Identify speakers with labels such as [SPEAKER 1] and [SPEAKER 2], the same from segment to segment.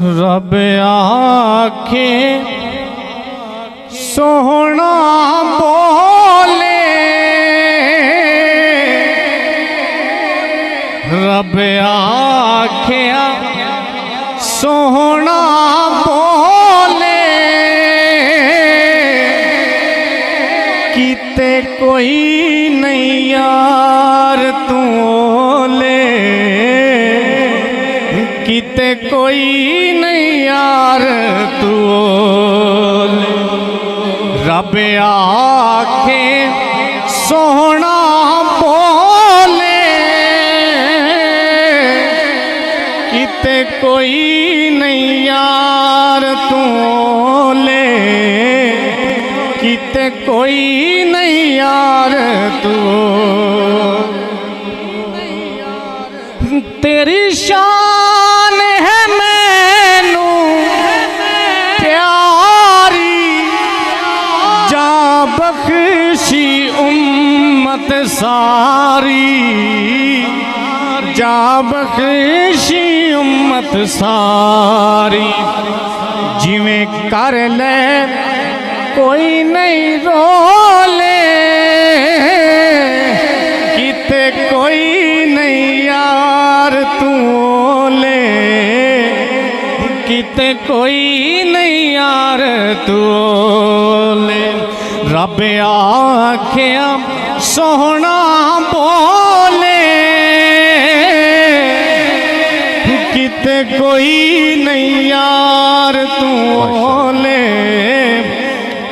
[SPEAKER 1] रब आखे सोहना बोले, रब आखे सोहना बोले, किते कोई नहीं यार तू ले, किते कोई नहीं यार तू ले। रब आखे सोहना बोले, किते कोई नहीं यार तू ले, किते कोई नहीं यार तू। तेरी शान है मैनू प्यारी, जा बख्शी उम्मत सारी, जा बख्शी उम्मत सारी। जिवें कर ले कोई नहीं रोले, किते कोई नहीं यार तू ले, किते कोई नहीं यार तू ले। रब आखिया सोहना बोले, किते कोई नहीं यार तू ले,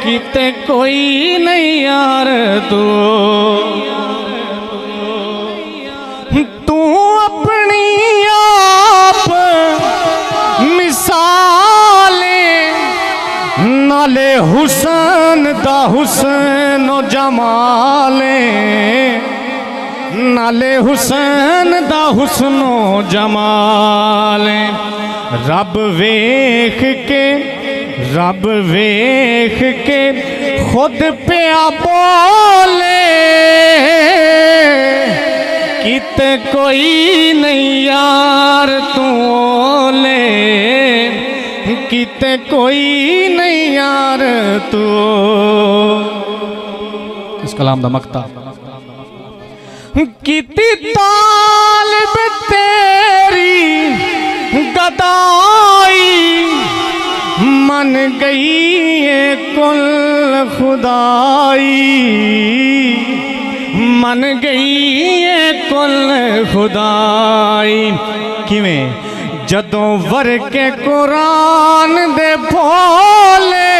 [SPEAKER 1] किते कोई नहीं यार तू। तू अपनी आप मिसाले, नाले हुसन दा हुसन जमाले, नाले हुसैन दा हुस्नो जमाले। रब वेख के, रब वेख के खुद पिया बोले, किते कोई नहीं यार तू ले, किते कोई नहीं यार तू। इस कलाम दा मक्ता। किती तालिब तेरी गदाई, मन गई है कुल खुदाई, मन गई है कुल खुदाई। किवें जदों वर के कुरान दे बोले,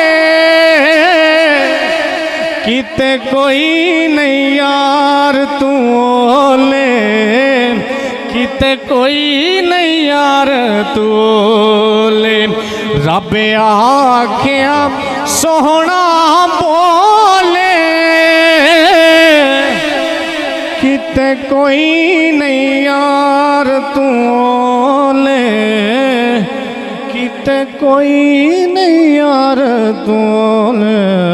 [SPEAKER 1] किते कोई नहीं यार तू ले, किते कोई नहीं यार तू ले। रब आखिया सोहना बोले, किते कोई नहीं यार तू ले, किते कोई नहीं यार तू ले।